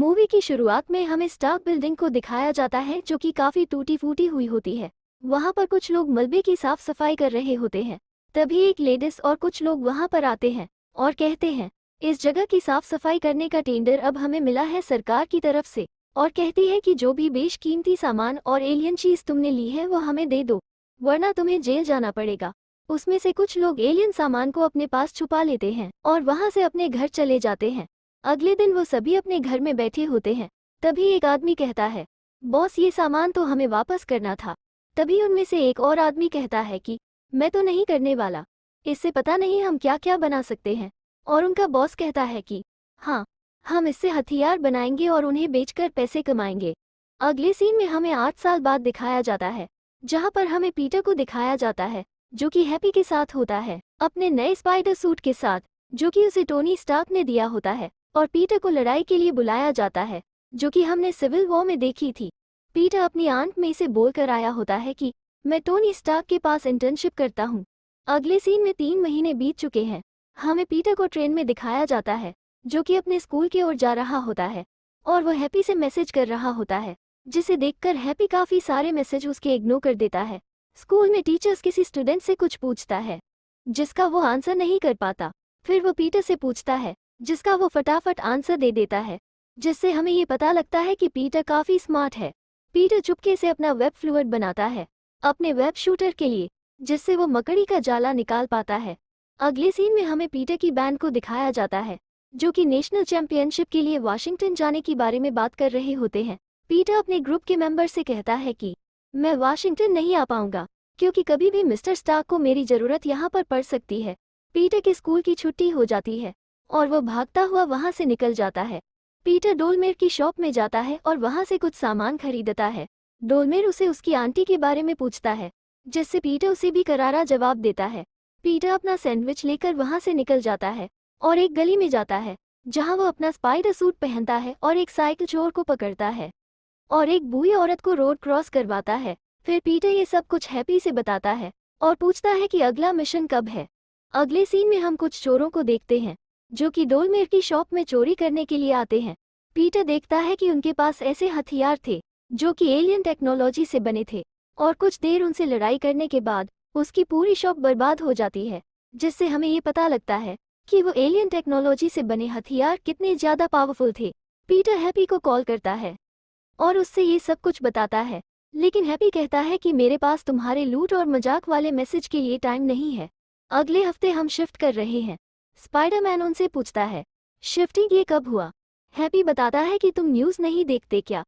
Movie की शुरुआत में हमें स्टार्क बिल्डिंग को दिखाया जाता है जो कि काफी टूटी फूटी हुई होती है। वहां पर कुछ लोग मलबे की साफ सफाई कर रहे होते हैं। तभी एक लेडीज और कुछ लोग वहां पर आते हैं और कहते हैं इस जगह की साफ सफाई करने का टेंडर अब हमें मिला है सरकार की तरफ से, और कहती है कि जो भी बेशकीमती सामान और एलियन चीज तुमने ली है वो हमें दे दो, वरना तुम्हें जेल जाना पड़ेगा। उसमें से कुछ लोग एलियन सामान को अपने पास छुपा लेते हैं और वहां से अपने घर चले जाते हैं। अगले दिन वो सभी अपने घर में बैठे होते हैं। तभी एक आदमी कहता है, बॉस ये सामान तो हमें वापस करना था। तभी उनमें से एक और आदमी कहता है कि मैं तो नहीं करने वाला, इससे पता नहीं हम क्या क्या बना सकते हैं। और उनका बॉस कहता है कि हाँ, हम इससे हथियार बनाएंगे और उन्हें बेचकर पैसे कमाएंगे। अगले सीन में हमें 8 साल बाद दिखाया जाता है, जहाँ पर हमें पीटर को दिखाया जाता है जो कि हैप्पी के साथ होता है, अपने नए स्पाइडर सूट के साथ जो कि उसे टोनी स्टार्क ने दिया होता है। और पीटर को लड़ाई के लिए बुलाया जाता है जो कि हमने सिविल वॉर में देखी थी। पीटर अपनी आंट में इसे बोलकर आया होता है कि मैं टोनी स्टार्क के पास इंटर्नशिप करता हूँ। अगले सीन में 3 महीने बीत चुके हैं। हमें पीटर को ट्रेन में दिखाया जाता है जो कि अपने स्कूल की ओर जा रहा होता है और वह हैप्पी से मैसेज कर रहा होता है, जिसे देखकर हैप्पी काफ़ी सारे मैसेज उसके इग्नोर कर देता है। स्कूल में टीचर्स किसी स्टूडेंट से कुछ पूछता है जिसका वो आंसर नहीं कर पाता। फिर वो पीटर से पूछता है जिसका वो फटाफट आंसर दे देता है, जिससे हमें ये पता लगता है कि पीटर काफ़ी स्मार्ट है। पीटर चुपके से अपना वेब फ्लूइड बनाता है अपने वेब शूटर के लिए, जिससे वो मकड़ी का जाला निकाल पाता है। अगले सीन में हमें पीटर की बैंड को दिखाया जाता है जो कि नेशनल चैंपियनशिप के लिए वाशिंगटन जाने के बारे में बात कर रहे होते हैं। पीटर अपने ग्रुप के मेंबर से कहता है कि मैं वाशिंगटन नहीं आ पाऊंगा क्योंकि कभी भी मिस्टर स्टार्क को मेरी ज़रूरत यहाँ पर पड़ सकती है। पीटर के स्कूल की छुट्टी हो जाती है और वह भागता हुआ वहां से निकल जाता है। पीटर डोलमेर की शॉप में जाता है और वहां से कुछ सामान खरीदता है। डोलमेर उसे उसकी आंटी के बारे में पूछता है, जिससे पीटर उसे भी करारा जवाब देता है। पीटर अपना सैंडविच लेकर वहां से निकल जाता है और एक गली में जाता है जहां वो अपना स्पाइडर सूट पहनता है और एक साइकिल चोर को पकड़ता है और एक बूढ़ी औरत को रोड क्रॉस करवाता है। फिर पीटर ये सब कुछ हैप्पी से बताता है और पूछता है कि अगला मिशन कब है। अगले सीन में हम कुछ चोरों को देखते हैं जो कि डोलमेर की शॉप में चोरी करने के लिए आते हैं। पीटर देखता है कि उनके पास ऐसे हथियार थे जो कि एलियन टेक्नोलॉजी से बने थे और कुछ देर उनसे लड़ाई करने के बाद उसकी पूरी शॉप बर्बाद हो जाती है, जिससे हमें ये पता लगता है कि वो एलियन टेक्नोलॉजी से बने हथियार कितने ज़्यादा पावरफुल थे। पीटर हैप्पी को कॉल करता है और उससे ये सब कुछ बताता है, लेकिन हैप्पी कहता है कि मेरे पास तुम्हारे लूट और मजाक वाले मैसेज के लिए टाइम नहीं है। अगले हफ्ते हम शिफ्ट कर रहे हैं। स्पाइडरमैन उनसे पूछता है शिफ्टिंग ये कब हुआ। हैप्पी बताता है कि तुम न्यूज़ नहीं देखते क्या,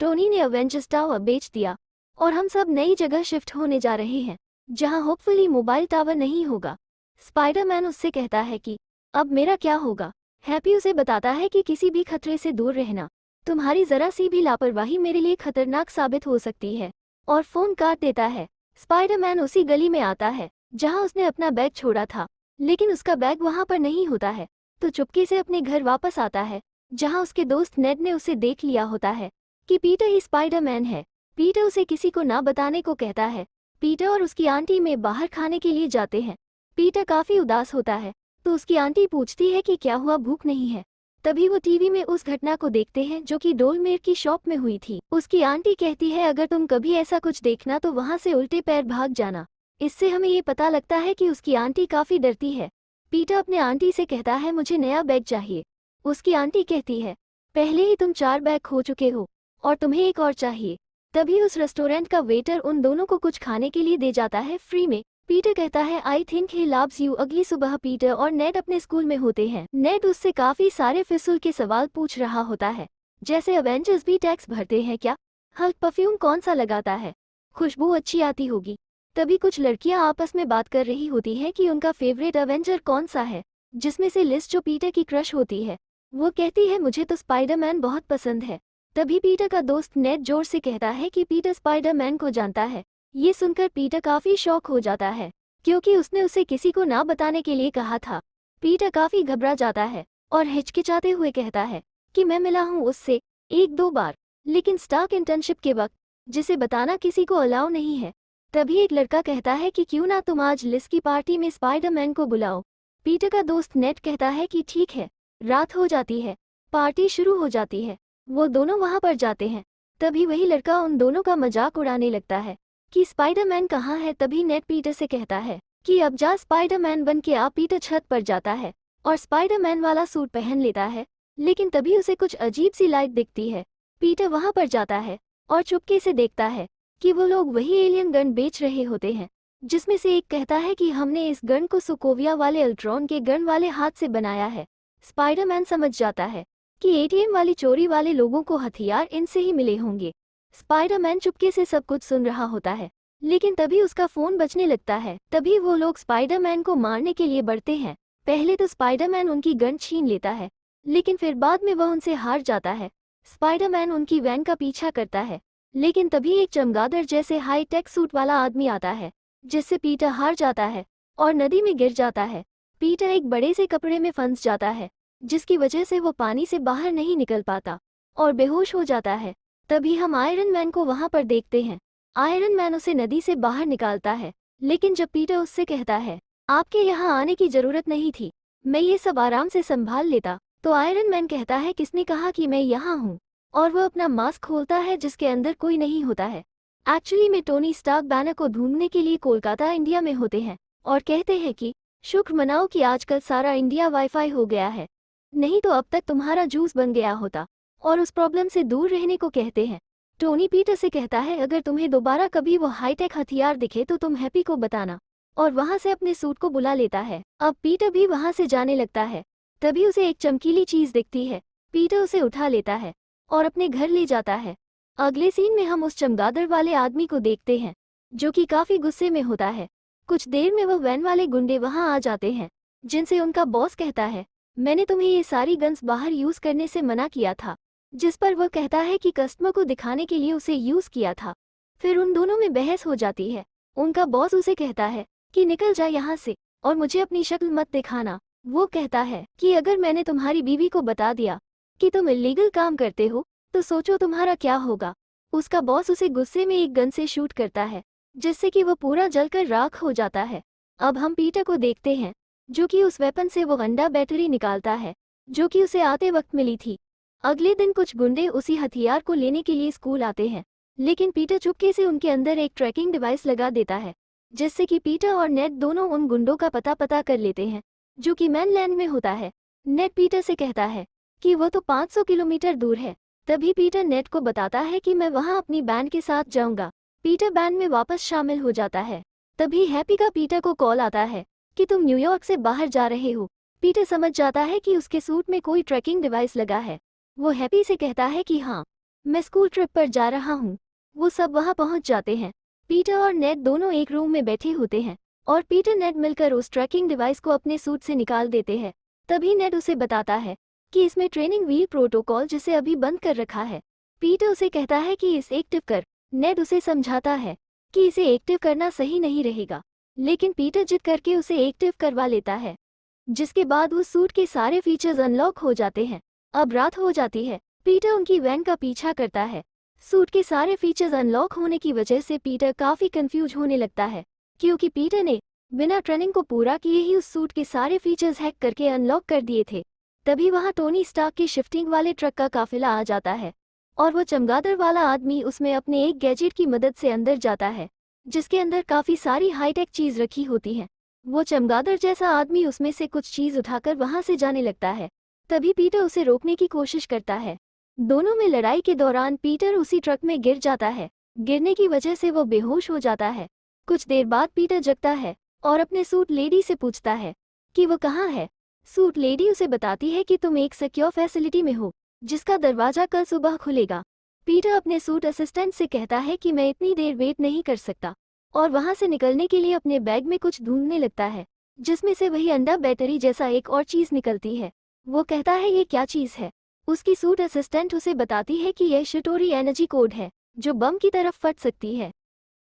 टोनी ने अवेंजर्स टावर बेच दिया और हम सब नई जगह शिफ्ट होने जा रहे हैं जहां होपफुली मोबाइल टावर नहीं होगा। स्पाइडरमैन उससे कहता है कि अब मेरा क्या होगा। हैप्पी उसे बताता है कि किसी भी खतरे से दूर रहना, तुम्हारी जरा सी भी लापरवाही मेरे लिए खतरनाक साबित हो सकती है, और फोन काट देता है। स्पाइडरमैन उसी गली में आता है जहां उसने अपना बैग छोड़ा था, लेकिन उसका बैग वहां पर नहीं होता है, तो चुपके से अपने घर वापस आता है जहां उसके दोस्त नेड ने उसे देख लिया होता है कि पीटर ही स्पाइडरमैन है। पीटर उसे किसी को ना बताने को कहता है। पीटर और उसकी आंटी में बाहर खाने के लिए जाते हैं। पीटर काफ़ी उदास होता है तो उसकी आंटी पूछती है कि क्या हुआ, भूख नहीं है। तभी वो टीवी में उस घटना को देखते हैं जो कि डोलमेर की शॉप में हुई थी। उसकी आंटी कहती है अगर तुम कभी ऐसा कुछ देखना तो वहां से उल्टे पैर भाग जाना। इससे हमें ये पता लगता है कि उसकी आंटी काफ़ी डरती है। पीटर अपने आंटी से कहता है मुझे नया बैग चाहिए। उसकी आंटी कहती है पहले ही तुम 4 बैग खो चुके हो और तुम्हें एक और चाहिए। तभी उस रेस्टोरेंट का वेटर उन दोनों को कुछ खाने के लिए दे जाता है फ्री में। पीटर कहता है I think he loves you. अगली सुबह पीटर और नेड अपने स्कूल में होते हैं। नेड उससे काफ़ी सारे फिसूल के सवाल पूछ रहा होता है, जैसे अवेंजर्स भी टैक्स भरते हैं क्या, हल्क परफ्यूम कौन सा लगाता है, खुशबू अच्छी आती होगी। तभी कुछ लड़कियां आपस में बात कर रही होती हैं कि उनका फेवरेट अवेंजर कौन सा है, जिसमें से लिस जो पीटर की क्रश होती है वो कहती है मुझे तो स्पाइडरमैन बहुत पसंद है। तभी पीटर का दोस्त नेड जोर से कहता है कि पीटर स्पाइडरमैन को जानता है। ये सुनकर पीटर काफ़ी शॉक हो जाता है क्योंकि उसने उसे किसी को ना बताने के लिए कहा था। पीटर काफ़ी घबरा जाता है और हिचकिचाते हुए कहता है कि मैं मिला हूँ उससे 1-2 बार, लेकिन स्टार्क इंटर्नशिप के वक्त, जिसे बताना किसी को अलाउ नहीं है। तभी एक लड़का कहता है कि क्यों ना तुम आज लिस की पार्टी में स्पाइडरमैन को बुलाओ। पीटर का दोस्त नेड कहता है कि ठीक है। रात हो जाती है, पार्टी शुरू हो जाती है वो दोनों वहां पर जाते हैं। तभी वही लड़का उन दोनों का मजाक उड़ाने लगता है कि स्पाइडरमैन कहाँ है। तभी नेड पीटर से कहता है कि अब जा स्पाइडरमैन बन के आ। पीटर छत पर जाता है और स्पाइडरमैन वाला सूट पहन लेता है, लेकिन तभी उसे कुछ अजीब सी लाइट दिखती है। पीटर वहां पर जाता है और चुपके से देखता है कि वो लोग वही एलियन गन बेच रहे होते हैं, जिसमें से एक कहता है कि हमने इस गन को सोकोविया वाले अल्ट्रॉन के गन वाले हाथ से बनाया है। स्पाइडरमैन समझ जाता है कि एटीएम वाली चोरी वाले लोगों को हथियार इनसे ही मिले होंगे। स्पाइडरमैन चुपके से सब कुछ सुन रहा होता है, लेकिन तभी उसका फोन बजने लगता है। तभी वो लोग स्पाइडरमैन को मारने के लिए बढ़ते हैं। पहले तो स्पाइडरमैन उनकी गन छीन लेता है, लेकिन फिर बाद में वह उनसे हार जाता है। स्पाइडरमैन उनकी वैन का पीछा करता है, लेकिन तभी एक चमगादड़ जैसे हाई टेक सूट वाला आदमी आता है, जिससे पीटर हार जाता है और नदी में गिर जाता है। पीटर एक बड़े से कपड़े में फंस जाता है, जिसकी वजह से वो पानी से बाहर नहीं निकल पाता और बेहोश हो जाता है। तभी हम आयरन मैन को वहां पर देखते हैं। आयरन मैन उसे नदी से बाहर निकालता है, लेकिन जब पीटर उससे कहता है आपके यहाँ आने की जरूरत नहीं थी, मैं ये सब आराम से संभाल लेता, तो आयरन मैन कहता है किसने कहा कि मैं यहाँ हूँ, और वह अपना मास्क खोलता है जिसके अंदर कोई नहीं होता है। एक्चुअली में टोनी स्टार्क बैनर को ढूंढने के लिए कोलकाता इंडिया में होते हैं और कहते हैं कि शुक्र मनाओ कि आजकल सारा इंडिया वाईफाई हो गया है, नहीं तो अब तक तुम्हारा जूस बन गया होता, और उस प्रॉब्लम से दूर रहने को कहते हैं। टोनी पीटर से कहता है अगर तुम्हें दोबारा कभी वो हाईटेक हथियार दिखे तो तुम हैप्पी को बताना, और वहां से अपने सूट को बुला लेता है। अब पीटर भी वहां से जाने लगता है। तभी उसे एक चमकीली चीज दिखती है। पीटर उसे उठा लेता है और अपने घर ले जाता है। अगले सीन में हम उस चमगादड़ वाले आदमी को देखते हैं, जो कि काफी गुस्से में होता है। कुछ देर में वह वैन वाले गुंडे वहां आ जाते हैं, जिनसे उनका बॉस कहता है मैंने तुम्हें ये सारी गन्स बाहर यूज करने से मना किया था, जिस पर वह कहता है कि कस्टमर को दिखाने के लिए उसे यूज किया था। फिर उन दोनों में बहस हो जाती है। उनका बॉस उसे कहता है कि निकल जा यहाँ से और मुझे अपनी शक्ल मत दिखाना। वो कहता है कि अगर मैंने तुम्हारी बीवी को बता दिया कि तुम इलीगल काम करते हो तो सोचो तुम्हारा क्या होगा। उसका बॉस उसे गुस्से में एक गन से शूट करता है, जिससे कि वो पूरा जलकर राख हो जाता है। अब हम पीटर को देखते हैं, जो कि उस वेपन से वो अंडा बैटरी निकालता है, जो कि उसे आते वक्त मिली थी। अगले दिन कुछ गुंडे उसी हथियार को लेने के लिए स्कूल आते हैं, लेकिन पीटर चुपके से उनके अंदर एक ट्रैकिंग डिवाइस लगा देता है, जिससे कि पीटर और नेड दोनों उन गुंडों का पता कर लेते हैं, जो कि मैनलैंड में होता है। नेड पीटर से कहता है कि वो तो 500 किलोमीटर दूर है। तभी पीटर नेड को बताता है कि मैं वहां अपनी बैंड के साथ जाऊंगा। पीटर बैंड में वापस शामिल हो जाता है। तभी हैप्पी का पीटर को कॉल आता है कि तुम न्यूयॉर्क से बाहर जा रहे हो। पीटर समझ जाता है कि उसके सूट में कोई ट्रैकिंग डिवाइस लगा है। वो हैप्पी से कहता है कि हाँ, मैं स्कूल ट्रिप पर जा रहा हूँ। वो सब वहां पहुंच जाते हैं। पीटर और नेड दोनों एक रूम में बैठे होते हैं और पीटर नेड मिलकर उस ट्रैकिंग डिवाइस को अपने सूट से निकाल देते हैं। तभी नेड उसे बताता है कि इसमें ट्रेनिंग व्हील प्रोटोकॉल जिसे अभी बंद कर रखा है। पीटर उसे कहता है कि इसे एक्टिव कर। नेड उसे समझाता है कि इसे एक्टिव करना सही नहीं रहेगा, लेकिन पीटर जिद करके उसे एक्टिव करवा लेता है, जिसके बाद उस सूट के सारे फीचर्स अनलॉक हो जाते हैं। अब रात हो जाती है। पीटर उनकी वैन का पीछा करता है। सूट के सारे फीचर्स अनलॉक होने की वजह से पीटर काफी कंफ्यूज होने लगता है, क्योंकि पीटर ने बिना ट्रेनिंग को पूरा किए ही उस सूट के सारे फीचर्स हैक करके अनलॉक कर दिए थे। तभी वहां टोनी स्टार्क के शिफ्टिंग वाले ट्रक का काफिला आ जाता है और वो चमगादड़ वाला आदमी उसमें अपने एक गैजेट की मदद से अंदर जाता है, जिसके अंदर काफी सारी हाईटेक चीज रखी होती है। वो चमगादड़ जैसा आदमी उसमें से कुछ चीज उठाकर वहां से जाने लगता है। तभी पीटर उसे रोकने की कोशिश करता है। दोनों में लड़ाई के दौरान पीटर उसी ट्रक में गिर जाता है। गिरने की वजह से वो बेहोश हो जाता है। कुछ देर बाद पीटर जगता है और अपने सूट लेडी से पूछता है कि वो कहाँ है। सूट लेडी उसे बताती है कि तुम एक सिक्योर फैसिलिटी में हो, जिसका दरवाजा कल सुबह खुलेगा। पीटर अपने सूट असिस्टेंट से कहता है कि मैं इतनी देर वेट नहीं कर सकता, और वहां से निकलने के लिए अपने बैग में कुछ ढूंढने लगता है, जिसमें से वही अंडा बैटरी जैसा एक और चीज निकलती है। वो कहता है ये क्या चीज है। उसकी सूट असिस्टेंट उसे बताती है कि यह शिटोरी एनर्जी कोड है, जो बम की तरफ फट सकती है।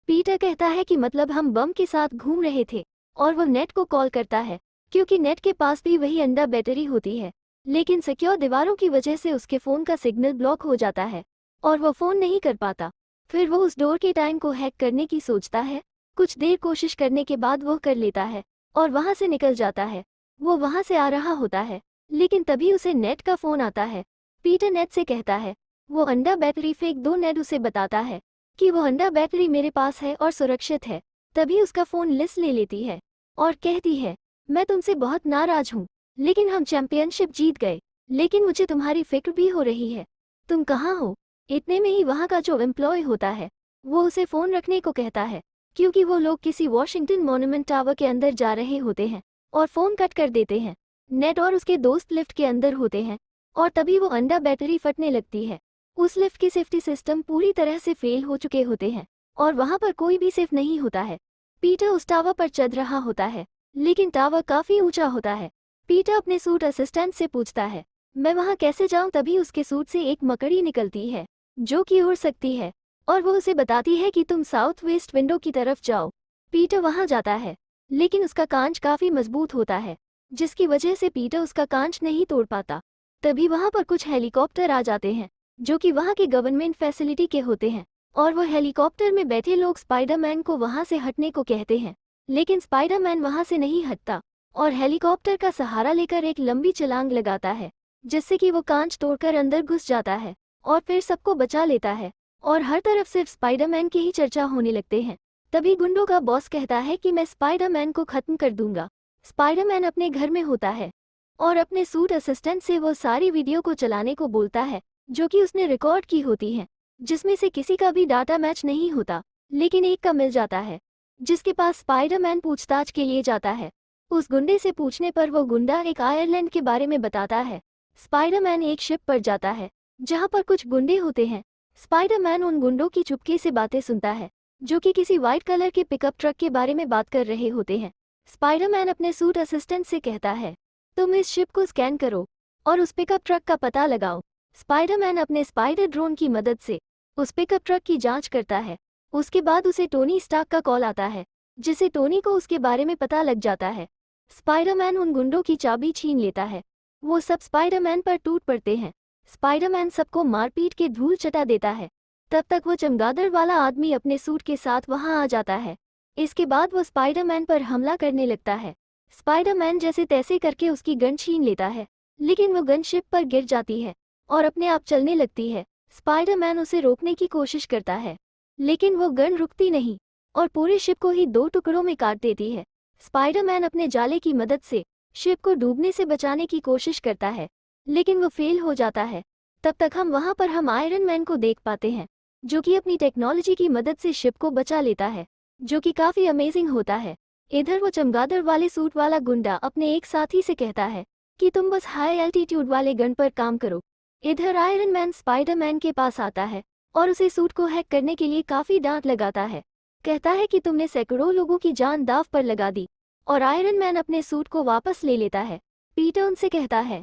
पीटर कहता है कि मतलब हम बम के साथ घूम रहे थे, और वो नेट को कॉल करता है, क्योंकि नेट के पास भी वही अंडा बैटरी होती है, लेकिन सिक्योर दीवारों की वजह से उसके फ़ोन का सिग्नल ब्लॉक हो जाता है और वो फ़ोन नहीं कर पाता। फिर वो उस डोर के टाइम को हैक करने की सोचता है। कुछ देर कोशिश करने के बाद वो कर लेता है और वहाँ से निकल जाता है। वो वहाँ से आ रहा होता है, लेकिन तभी उसे नेट का फ़ोन आता है। पीटर नेट से कहता है वो अंडा बैटरी फेंक दो। नेड उसे बताता है कि वो अंडा बैटरी मेरे पास है और सुरक्षित है। तभी उसका फ़ोन लिस ले लेती है और कहती है, मैं तुमसे बहुत नाराज हूँ, लेकिन हम चैंपियनशिप जीत गए। लेकिन मुझे तुम्हारी फिक्र भी हो रही है। तुम कहाँ हो? इतने में ही वहाँ का जो एम्प्लॉय होता है वो उसे फ़ोन रखने को कहता है, क्योंकि वो लोग किसी वॉशिंगटन मॉन्यूमेंट टावर के अंदर जा रहे होते हैं और फ़ोन कट कर देते हैं। नेड और उसके दोस्त लिफ्ट के अंदर होते हैं और तभी वो अंडा बैटरी फटने लगती है। उस लिफ्ट की सेफ्टी सिस्टम पूरी तरह से फेल हो चुके होते हैं और वहाँ पर कोई भी सेफ नहीं होता है। पीटर उस टावर पर चढ़ रहा होता है, लेकिन टावर काफ़ी ऊंचा होता है। पीटर अपने सूट असिस्टेंट से पूछता है, मैं वहाँ कैसे जाऊँ? तभी उसके सूट से एक मकड़ी निकलती है जो कि उड़ सकती है और वो उसे बताती है कि तुम साउथ वेस्ट विंडो की तरफ जाओ। पीटर वहाँ जाता है, लेकिन उसका कांच काफ़ी मजबूत होता है, जिसकी वजह से पीटर उसका कांच नहीं तोड़ पाता। तभी वहाँ पर कुछ हेलीकॉप्टर आ जाते हैं जो कि वहाँ के गवर्नमेंट फैसिलिटी के होते हैं और वो हेलीकॉप्टर में बैठे लोग स्पाइडरमैन को वहाँ से हटने को कहते हैं, लेकिन स्पाइडरमैन वहाँ से नहीं हटता और हेलीकॉप्टर का सहारा लेकर एक लंबी छलांग लगाता है, जिससे कि वो कांच तोड़कर अंदर घुस जाता है और फिर सबको बचा लेता है और हर तरफ सिर्फ स्पाइडरमैन की ही चर्चा होने लगते हैं। तभी गुंडों का बॉस कहता है कि मैं स्पाइडरमैन को खत्म कर दूंगा। स्पाइडरमैन अपने घर में होता है और अपने सूट असिस्टेंट से वो सारी वीडियो को चलाने को बोलता है जो कि उसने रिकॉर्ड की होती हैं, जिसमें से किसी का भी डाटा मैच नहीं होता, लेकिन एक का मिल जाता है, जिसके पास स्पाइडरमैन पूछताछ के लिए जाता है। उस गुंडे से पूछने पर वो गुंडा एक आयरलैंड के बारे में बताता है। स्पाइडरमैन एक शिप पर जाता है जहां पर कुछ गुंडे होते हैं। स्पाइडरमैन उन गुंडों की चुपके से बातें सुनता है जो कि किसी वाइट कलर के पिकअप ट्रक के बारे में बात कर रहे होते हैं। स्पाइडरमैन अपने सूट असिस्टेंट से कहता है, तुम इस शिप को स्कैन करो और उस पिकअप ट्रक का पता लगाओ। स्पाइडरमैन अपने स्पाइडर ड्रोन की मदद से उस पिकअप ट्रक की जांच करता है। उसके बाद उसे टोनी स्टार्क का कॉल आता है, जिसे टोनी को उसके बारे में पता लग जाता है। स्पाइडरमैन उन गुंडों की चाबी छीन लेता है। वो सब स्पाइडरमैन पर टूट पड़ते हैं। स्पाइडरमैन सबको मारपीट के धूल चटा देता है। तब तक वो चमगादड़ वाला आदमी अपने सूट के साथ वहां आ जाता है। इसके बाद वो स्पाइडरमैन पर हमला करने लगता है। स्पाइडरमैन जैसे तैसे करके उसकी गन छीन लेता है, लेकिन वो गन शिप पर गिर जाती है और अपने आप चलने लगती है। स्पाइडरमैन उसे रोकने की कोशिश करता है, लेकिन वो गन रुकती नहीं और पूरे शिप को ही दो टुकड़ों में काट देती है। स्पाइडरमैन अपने जाले की मदद से शिप को डूबने से बचाने की कोशिश करता है, लेकिन वो फेल हो जाता है। तब तक हम आयरन मैन को देख पाते हैं, जो कि अपनी टेक्नोलॉजी की मदद से शिप को बचा लेता है, जो कि काफ़ी अमेजिंग होता है। इधर वो चमगादड़ वाले सूट वाला गुंडा अपने एक साथी से कहता है कि तुम बस हाई एल्टीट्यूड वाले गन पर काम करो। इधर आयरन मैन स्पाइडरमैन के पास आता है और उसे सूट को हैक करने के लिए काफ़ी डांट लगाता है। कहता है कि तुमने सैकड़ों लोगों की जान दांव पर लगा दी, और आयरन मैन अपने सूट को वापस ले लेता है। पीटर उनसे कहता है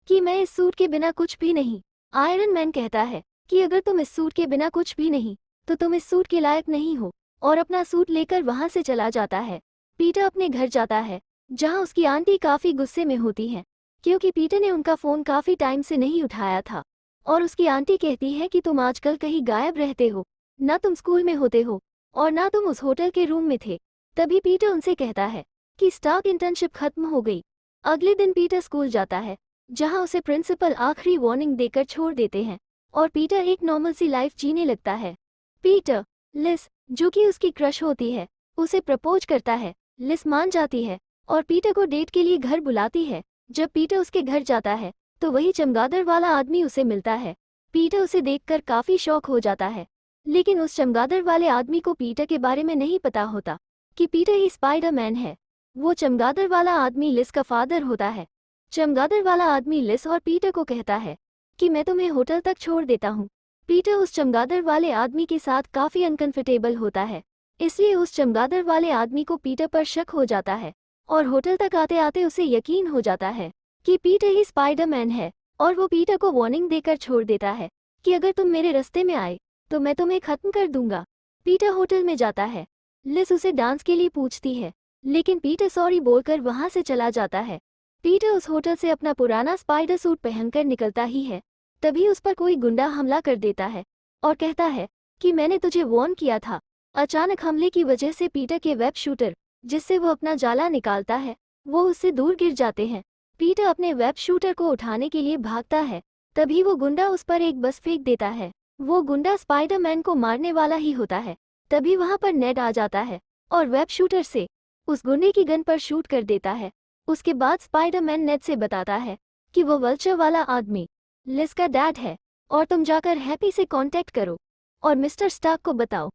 कि मैं इस सूट के बिना कुछ भी नहीं। आयरन मैन कहता है कि अगर तुम इस सूट के बिना कुछ भी नहीं तो तुम इस सूट के लायक नहीं हो, और अपना सूट लेकर वहां से चला जाता है। पीटर अपने घर जाता है, जहां उसकी आंटी काफ़ी गुस्से में होती हैं, क्योंकि पीटर ने उनका फ़ोन काफ़ी टाइम से नहीं उठाया था। और उसकी आंटी कहती है कि तुम आजकल कहीं गायब रहते हो, ना तुम स्कूल में होते हो और ना तुम उस होटल के रूम में थे। तभी पीटर उनसे कहता है कि स्टार्क इंटर्नशिप खत्म हो गई। अगले दिन पीटर स्कूल जाता है, जहां उसे प्रिंसिपल आखिरी वार्निंग देकर छोड़ देते हैं और पीटर एक नॉर्मल सी लाइफ जीने लगता है। पीटर लिस, जो कि उसकी क्रश होती है, उसे प्रपोज करता है। लिस मान जाती है और पीटर को डेट के लिए घर बुलाती है। जब पीटर उसके घर जाता है तो वही चमगादड़ वाला आदमी उसे मिलता है। पीटर उसे देखकर काफ़ी शॉक हो जाता है, लेकिन उस चमगादड़ वाले आदमी को पीटर के बारे में नहीं पता होता कि पीटर ही स्पाइडरमैन है। वो चमगादड़ वाला आदमी लिस का फादर होता है। चमगादड़ वाला आदमी लिस और पीटर को कहता है कि मैं तुम्हें होटल तक छोड़ देता हूँ। पीटर उस चमगादड़ वाले आदमी के साथ काफ़ी अनकंफर्टेबल होता है, इसलिए उस चमगादड़ वाले आदमी को पीटर पर शक हो जाता है और होटल तक आते आते उसे यकीन हो जाता है कि पीटर ही स्पाइडरमैन है, और वो पीटर को वार्निंग देकर छोड़ देता है कि अगर तुम मेरे रास्ते में आए तो मैं तुम्हें खत्म कर दूंगा। पीटर होटल में जाता है। लिस उसे डांस के लिए पूछती है, लेकिन पीटर सॉरी बोलकर वहां से चला जाता है। पीटर उस होटल से अपना पुराना स्पाइडर सूट पहनकर निकलता ही है। तभी उस पर कोई गुंडा हमला कर देता है और कहता है कि मैंने तुझे वार्न किया था। अचानक हमले की वजह से पीटर के वेब शूटर, जिससे वो अपना जाला निकालता है, वो उससे दूर गिर जाते हैं। पीटर अपने वेब शूटर को उठाने के लिए भागता है, तभी वो गुंडा उस पर एक बस फेंक देता है। वो गुंडा स्पाइडरमैन को मारने वाला ही होता है। तभी वहां पर नेड आ जाता है और वेब शूटर से उस गुंडे की गन पर शूट कर देता है। उसके बाद स्पाइडरमैन नेड से बताता है कि वो वल्चर वाला आदमी लिस का डैड है और तुम जाकर हैप्पी से कांटेक्ट करो और मिस्टर स्टार्क को बताओ।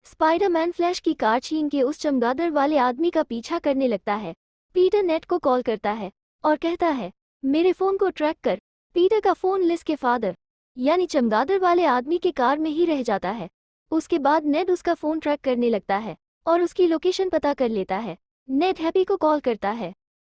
स्पाइडरमैन फ्लैश की कार छीन के उस चमगादड़ वाले आदमी का पीछा करने लगता है। पीटर नेड को कॉल करता है और कहता है मेरे फोन को ट्रैक कर। पीटर का फोन लिस के फादर यानी चमगादड़ वाले आदमी के कार में ही रह जाता है। उसके बाद नेड उसका फोन ट्रैक करने लगता है और उसकी लोकेशन पता कर लेता है। नेड हैप्पी को कॉल करता है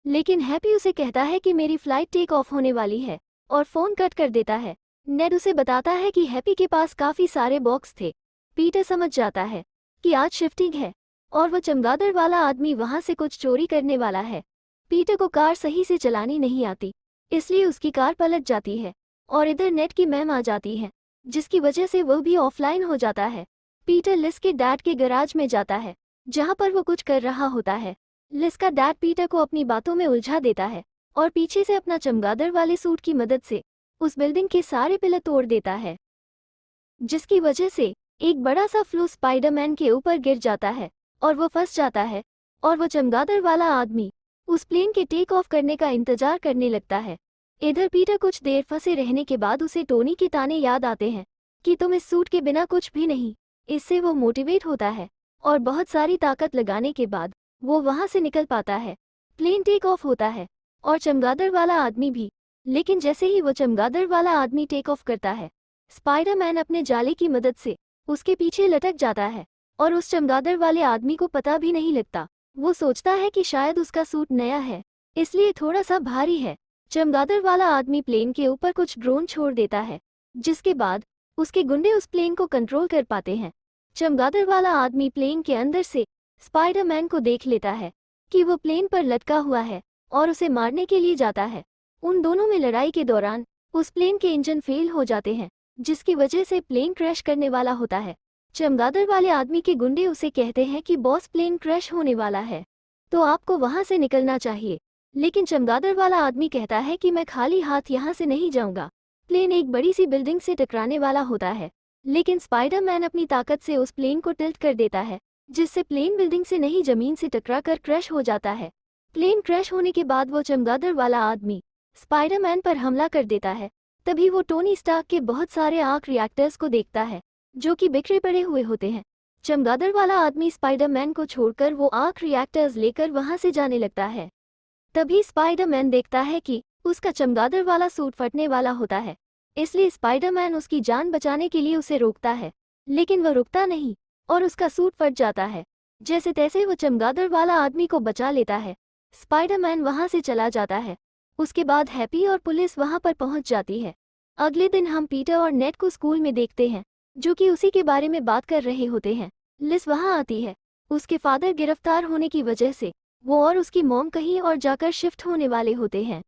लेकिन हैप्पी उसे कहता है कि मेरी फ्लाइट टेक ऑफ होने वाली है और फोन कट कर देता है। नेड उसे बताता है कि हैप्पी के पास काफी सारे बॉक्स थे। पीटर समझ जाता है कि आज शिफ्टिंग है और वह चमगादड़ वाला आदमी वहां से कुछ चोरी करने वाला है। पीटर को कार सही से चलानी नहीं आती, इसलिए उसकी कार पलट जाती है और इधर नेड की मैम आ जाती है, जिसकी वजह से वह भी ऑफलाइन हो जाता है। पीटर लिस के डैड के गैराज में जाता है जहां पर वो कुछ कर रहा होता है। लिस का डैड पीटर को अपनी बातों में उलझा देता है और पीछे से अपना चमगादड़ वाले सूट की मदद से उस बिल्डिंग के सारे पिलर तोड़ देता है, जिसकी वजह से एक बड़ा सा फ्लू स्पाइडरमैन के ऊपर गिर जाता है और वो फंस जाता है और वो चमगादड़ वाला आदमी उस प्लेन के टेक ऑफ करने का इंतजार करने लगता है। इधर पीटर कुछ देर फंसे रहने के बाद उसे टोनी के ताने याद आते हैं कि तुम इस सूट के बिना कुछ भी नहीं। इससे वो मोटिवेट होता है और बहुत सारी ताकत लगाने के बाद वो वहां से निकल पाता है। प्लेन टेक ऑफ होता है और चमगादड़ वाला आदमी भी, लेकिन जैसे ही वो चमगादड़ वाला आदमी टेक ऑफ करता है, स्पाइडरमैन अपने जाले की मदद से उसके पीछे लटक जाता है और उस चमगादड़ वाले आदमी को पता भी नहीं लगता। वो सोचता है कि शायद उसका सूट नया है, इसलिए थोड़ा सा भारी है। चमगादड़ वाला आदमी प्लेन के ऊपर कुछ ड्रोन छोड़ देता है, जिसके बाद उसके गुंडे उस प्लेन को कंट्रोल कर पाते हैं। चमगादड़ वाला आदमी प्लेन के अंदर से स्पाइडरमैन को देख लेता है कि वो प्लेन पर लटका हुआ है और उसे मारने के लिए जाता है। उन दोनों में लड़ाई के दौरान उस प्लेन के इंजन फेल हो जाते हैं, जिसकी वजह से प्लेन क्रैश करने वाला होता है। चमगादड़ वाले आदमी के गुंडे उसे कहते हैं कि बॉस प्लेन क्रैश होने वाला है, तो आपको वहां से निकलना चाहिए। लेकिन चमगादड़ वाला आदमी कहता है कि मैं खाली हाथ यहाँ से नहीं जाऊंगा। प्लेन एक बड़ी सी बिल्डिंग से टकराने वाला होता है, लेकिन स्पाइडरमैन अपनी ताकत से उस प्लेन को टिल्ट कर देता है, जिससे प्लेन बिल्डिंग से नहीं जमीन से टकराकर क्रैश हो जाता है। प्लेन क्रैश होने के बाद वो चमगादड़ वाला आदमी स्पाइडरमैन पर हमला कर देता है। तभी वो टोनी स्टार्क के बहुत सारे आर्क रिएक्टर्स को देखता है जो कि बिखरे पड़े हुए होते हैं। चमगादड़ वाला आदमी स्पाइडरमैन को छोड़कर वो आर्क रिएक्टर्स लेकर वहां से जाने लगता है। तभी स्पाइडरमैन देखता है कि उसका चमगादड़ वाला सूट फटने वाला होता है, इसलिए स्पाइडरमैन उसकी जान बचाने के लिए उसे रोकता है, लेकिन वह रुकता नहीं और उसका सूट फट जाता है। जैसे तैसे वो चमगादड़ वाला आदमी को बचा लेता है। स्पाइडरमैन वहां से चला जाता है। उसके बाद हैप्पी और पुलिस वहां पर पहुंच जाती है। अगले दिन हम पीटर और नेड को स्कूल में देखते हैं, जो कि उसी के बारे में बात कर रहे होते हैं। लिस वहां आती है। उसके फादर गिरफ्तार होने की वजह से वो और उसकी मॉम कहीं और जाकर शिफ्ट होने वाले होते हैं।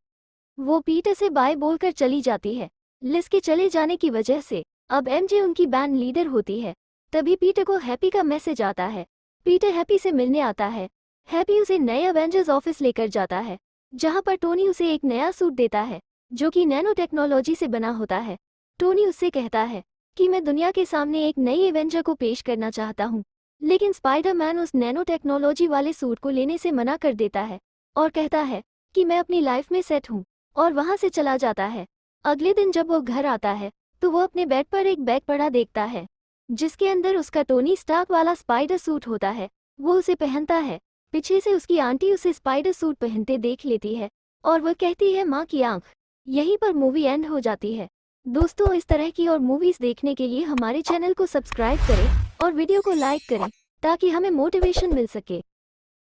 वो पीटर से बाय बोलकर चली जाती है। लिस के चले जाने की वजह से अब एमजे उनकी बैंड लीडर होती है। तभी पीटर को हैप्पी का मैसेज आता है। पीटर हैप्पी से मिलने आता है। हैप्पी उसे नए एवेंजर्स ऑफिस लेकर जाता है, जहां पर टोनी उसे एक नया सूट देता है जो कि नैनो टेक्नोलॉजी से बना होता है। टोनी उससे कहता है कि मैं दुनिया के सामने एक नई एवेंजर को पेश करना चाहता हूँ, लेकिन स्पाइडरमैन उस नैनो टेक्नोलॉजी वाले सूट को लेने से मना कर देता है और कहता है कि मैं अपनी लाइफ में सेट हूँ, और वहां से चला जाता है। अगले दिन जब वो घर आता है तो वो अपने बेड पर एक बैग पड़ा देखता है, जिसके अंदर उसका टोनी स्टार्क वाला स्पाइडर सूट होता है। वो उसे पहनता है। पीछे से उसकी आंटी उसे स्पाइडर सूट पहनते देख लेती है और वह कहती है माँ की आंख। यहीं पर मूवी एंड हो जाती है। दोस्तों, इस तरह की और मूवीज देखने के लिए हमारे चैनल को सब्सक्राइब करें और वीडियो को लाइक करें ताकि हमें मोटिवेशन मिल सके।